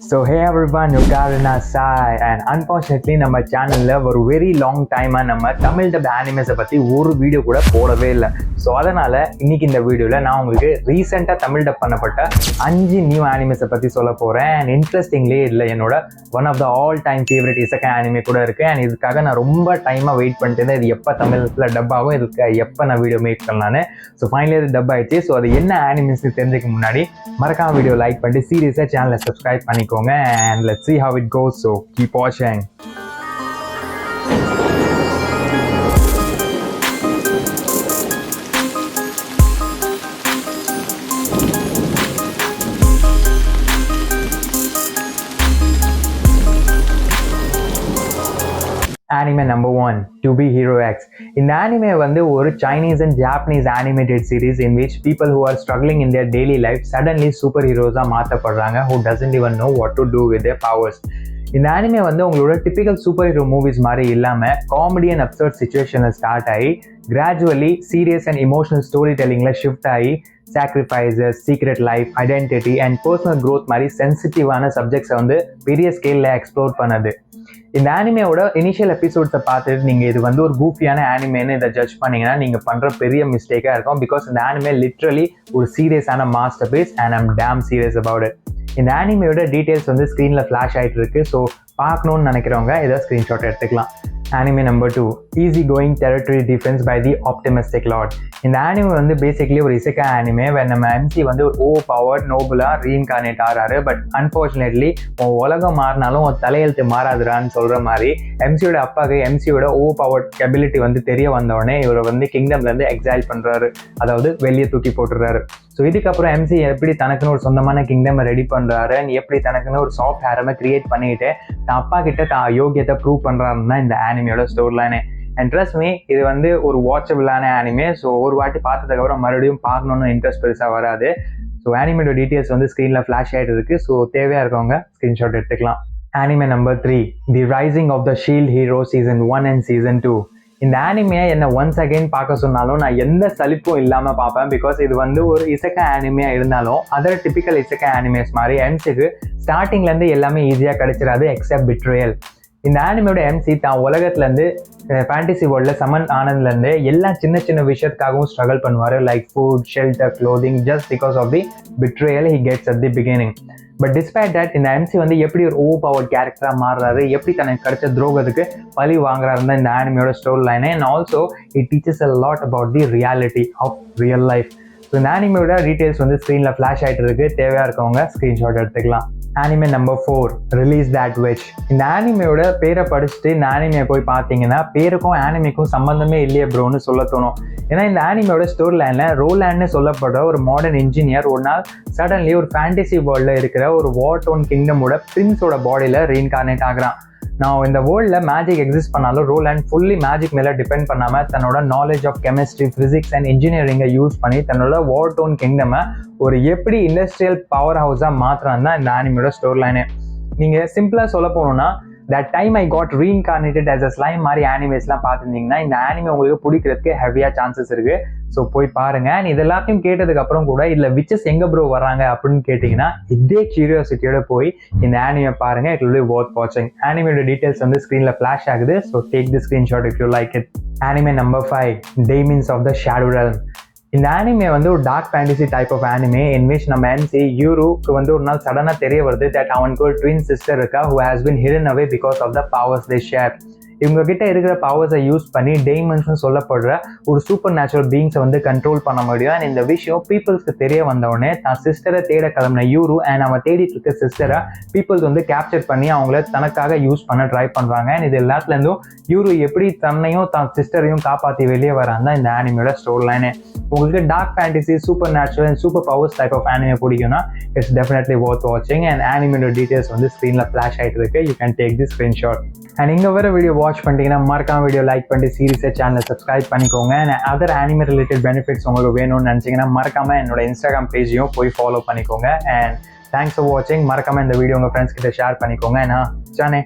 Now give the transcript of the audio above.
So hey everyone, you Karuna Sai and unfortunately நம்ம சேனல்ல ஒரு வெரி லாங் டைமா நம்ம தமிழ் டப் அனிமேஸை பற்றி ஒரு வீடியோ கூட போடவே இல்லை. ஸோ அதனால் இன்னைக்கு இந்த வீடியோவில் நான் உங்களுக்கு ரீசெண்டாக தமிழ் டப் பண்ணப்பட்ட 5 நியூ அனிமேஸை பற்றி சொல்ல போகிறேன். அண்ட் இன்ட்ரெஸ்டிங்லி இல்லை என்னோட one of the all time favourite இசக்கா அனிமே கூட இருக்குது. அண்ட் இதுக்காக நான் ரொம்ப டைமாக வெயிட் பண்ணிட்டு இருந்தேன், இது எப்போ தமிழில் டப் ஆகும், இதுக்கு எப்போ நான் வீடியோ மேக் பண்ணலான்னு. ஸோ ஃபைனலி அது டப் ஆகிடுச்சு. ஸோ அது என்ன அனிமேஸ்னு தெரிஞ்சுக்க முன்னாடி மறக்காம வீடியோ லைக் பண்ணிட்டு சீரியஸாக சேனலை சப்ஸ்கிரைப் பண்ணிக்கோங்க. And let's see how it goes, so keep watching. Anime number 1, To Be Hero X. இந்த anime வந்து ஒரு Chinese and Japanese animated series in which people who are struggling in their daily life suddenly superheroes-ஆ மாற்றப்படுறாங்க, who doesn't even know what to do with their powers. இந்த anime வந்து உங்களோட typical superhero movies மாதிரி இல்லாமல் comedy and absurd சிச்சுவேஷனில் start ஆகி gradually serious and emotional story டெல்லிங்கில் shift ஆகி sacrifices, secret life, identity and personal growth மாதிரி சென்சிட்டிவான சப்ஜெக்ட்ஸை வந்து பெரிய ஸ்கேலில் எக்ஸ்ப்ளோர் பண்ணுது. இந்த ஆனிமேவோட இனிஷியல் எபிசோட்ஸை பார்த்துட்டு நீங்கள் இது வந்து ஒரு கூஃபியான ஆனிமேன்னு இதை ஜட்ஜ் பண்ணிங்கன்னா நீங்கள் பண்ணுற பெரிய மிஸ்டேக்காக இருக்கும். பிகாஸ் இந்த ஆனிமே லிட்ரலி ஒரு சீரியஸான masterpiece and I'm damn serious about it. இந்த ஆனிமேயோட டீட்டெயில்ஸ் வந்து ஸ்க்ரீனில் ஃப்ளாஷ் ஆகிட்டு இருக்கு. ஸோ பார்க்கணுன்னு நினைக்கிறவங்க ஏதோ ஸ்க்ரீன்ஷாட் எடுத்துக்கலாம். Anime number 2, Easy Going Territory Defense by the Optimistic Lord. இந்த ஆனிமே வந்து பேசிக்லி ஒரு இசைக்கா ஆனிமே. நம்ம எம்சி வந்து ஒரு ஓவர் பவர் நோபலாக ரீஇன்கார்னேட் ஆகிறாரு. பட் அன்ஃபார்ச்சுனேட்லி உலகம் மாறினாலும் தலையெழுத்து மாறாதுரான்னு சொல்கிற மாதிரி எம்சியோட அப்பாவுக்கு எம்சியோட ஓவர் பவர் எபிலிட்டி வந்து தெரிய வந்தோடனே இவரை வந்து கிங்டம்லேருந்து எக்ஸைல் பண்ணுறாரு, அதாவது வெளியே தூக்கி போட்டுறாரு. ஸோ இதுக்கப்புறம் எம்சி எப்படி தனக்குன்னு ஒரு சொந்தமான கிங்டம் ரெடி பண்ணுறாரு, எப்படி தனக்குன்னு ஒரு சாஃப்ட் ஹேரமை கிரியேட் பண்ணிட்டு தான் அப்பா கிட்ட தான் யோகியத்தை ப்ரூவ் பண்ணுறாருன்னு தான் இந்த ஆனிமையோட ஸ்டோரி லைனே. அண்ட் ட்ரஸ்ட் மீ, இது வந்து ஒரு வாட்சபிளான ஆனிமே. ஸோ ஒரு வாட்டி பார்த்ததுக்கப்புறம் மறுபடியும் பார்க்கணுன்னு இன்ட்ரெஸ்ட் பெருசாக வராது. ஸோ ஆனிமேயோட டீட்டெயில்ஸ் வந்து ஸ்க்ரீனில் ஃப்ளாஷ் ஆகிட்டு இருக்கு. ஸோ தேவையாக இருக்கவங்க ஸ்க்ரீன்ஷாட் எடுத்துக்கலாம். Anime number 3, the rising of the shield hero season 1 and season 2. இந்த ஆனிமையை என்னை ஒன்ஸ் அகெயின் பார்க்க சொன்னாலும் நான் எந்த சலிப்பும் இல்லாமல் பார்ப்பேன். பிகாஸ் இது வந்து ஒரு இசக்கா ஆனிமையாக இருந்தாலும் அதர் டிபிக்கல் இசக்கா ஆனிமேஸ் மாதிரி எம்சிக்கு ஸ்டார்டிங்லேருந்து எல்லாமே ஈஸியாக கிடைச்சிடாது எக்ஸப்ட் பிட்ரேயல். இந்த ஆனிமையோட எம்சி தான் உலகத்துலேருந்து ஃபேண்டசி வேர்ல்டில் சமன் ஆனதுலேருந்து எல்லா சின்ன சின்ன விஷயத்துக்காகவும் ஸ்ட்ரகிள் பண்ணுவார். Like food, shelter, clothing, just because of the betrayal he gets at the beginning. But despite that இந்த எம்சி வந்து எப்படி ஒரு ஓவர் பவர் கேரக்டராக மாறுறாரு, எப்படி தனக்கு கிடைச்ச துரோகத்துக்கு பழி வாங்குறாருன்னு தான் இந்த ஆனிமையோட ஸ்டோரி லைனே. And also it teaches a lot about the reality of real life. So இந்த ஆனிமையோட டீட்டெயில்ஸ் வந்து ஸ்க்ரீனில் ஃப்ளாஷ் ஆகிட்டு இருக்கு. தேவையாக இருக்கவங்க ஸ்க்ரீன்ஷாட் எடுத்துக்கலாம். Anime number 4, release that which. இந்த ஆனிமையோட பேரை படிச்சுட்டு இந்த ஆனிமையை போய் பார்த்தீங்கன்னா பேருக்கும் ஆனிமைக்கும் சம்மந்தமே இல்லையே ப்ரோன்னு சொல்ல தோணும். ஏன்னா இந்த ஆனிமையோட ஸ்டோரி லைனில் ரோலாண்ட்னு சொல்லப்படுற ஒரு மாடர்ன் இன்ஜினியர் ஒரு நாள் சடன்லி ஒரு ஃபேண்டசி வேர்ல்டில் இருக்கிற ஒரு வார் டோன் கிங்டமோட பிரின்ஸோட பாடியில் ரீஇன்கார்னேட் ஆகுறான். நான் இந்த வேர்ல்டில் மேஜிக் எக்ஸிஸ்ட் பண்ணாலும் ரோலாண்ட் ஃபுல்லி மேஜிக் மேலே டிபெண்ட் பண்ணாமல் தன்னோட knowledge of chemistry, physics and இன்ஜினியரிங்கை யூஸ் பண்ணி தன்னோட வார் டோன் கிங்டமை ஒரு எப்படி இண்டஸ்ட்ரியல் பவர் ஹவுஸாக மாற்றுறான்னு தான் இந்த ஆனிமையோட ஸ்டோரி லைனே. நீங்கள் சிம்பிளாக சொல்ல போகணுன்னா that time I got reincarnated as a slime மாதிரி ஆனிமேஸ்லாம் பார்த்துருந்தீங்கன்னா இந்த ஆனிமே உங்களுக்கு பிடிக்கிறதுக்கு ஹெவியாக சான்சஸ் இருக்குது. ஸோ போய் பாருங்கள். அண்ட் இது எல்லாத்தையும் கேட்டதுக்கப்புறம் கூட இதில் விச்சஸ் எங்கே ப்ரோ வர்றாங்க அப்படின்னு கேட்டிங்கன்னா இதே கியூரியாசிட்டியோட போய் இந்த ஆனிமே பாருங்கள். இட் வில் பி வொர்த் வாட்சிங். ஆனிமேயோட டீட்டெயில்ஸ் வந்து ஸ்க்ரீனில் ஃப்ளாஷ் ஆகுது. So take the screenshot if you like it. Anime number 5, demons of the shadow realm. இந்த ஆனிமே வந்து ஒரு dark fantasy type of anime in which நம்ம எம்சி யூருக்கு வந்து ஒரு நாள் சடனாக தெரிய வருது தட் அவனுக்கு ஒரு ட்வின் சிஸ்டர் இருக்கா who has been hidden away because of the powers they share. இவங்க கிட்ட இருக்கிற பவர்ஸை யூஸ் பண்ணி டெய்மன்ஸ்னு சொல்லப்படுற ஒரு சூப்பர் நேச்சுரல் பீயிங்ஸை வந்து கண்ட்ரோல் பண்ண முடியும். அண்ட் இந்த விஷயம் பீப்புள்ஸ்க்கு தெரிய வந்தவுடனே தான் சிஸ்டரை தேட கிளம்பின யூரு அண்ட் அவன் தேடிட்டு இருக்க சிஸ்டரை பீப்புள்ஸ் வந்து கேப்சர் பண்ணி அவங்கள தனக்காக யூஸ் பண்ண ட்ரை பண்ணுறாங்க. அண்ட் இது எல்லாத்துலேருந்தும் யூரு எப்படி தன்னையும் தான் சிஸ்டரையும் காப்பாற்றி வெளியே வரான் தான் இந்த ஆனிமையோட ஸ்டோரி லைனே. உங்களுக்கு dark fantasy, supernatural and superpowers type of anime பிடிக்கும்னா இட்ஸ் டெஃபினெட்லி வொர்த் வாட்சிங். அண்ட் ஆனிமேயோட டீட்டெயில்ஸ் வந்து ஸ்க்ரீனில் ஃப்ளாஷ் ஆகிட்டு இருக்கு. You can take the screenshot. And இங்கே வர வீடியோ வாட்ச் பண்ணிட்டீங்கன்னா மறக்காம வீடியோ லைக் பண்ணிட்டு சீரியஸாக சேனலை சப்ஸ்கிரைப் பண்ணிக்கோங்க. And other anime related benefits உங்களுக்கு வேணும்னு நினச்சிங்கன்னா மறக்காம என்னோட இன்ஸ்டாகிராம் பேஜையும் போய் ஃபாலோ பண்ணிக்கோங்க. அண்ட் தேங்க்ஸ் ஃபார் வாட்சிங். மறக்காம இந்த வீடியோ உங்கள் ஃப்ரெண்ட்ஸ் கிட்ட ஷேர் பண்ணிக்கோங்க. நான் சானே.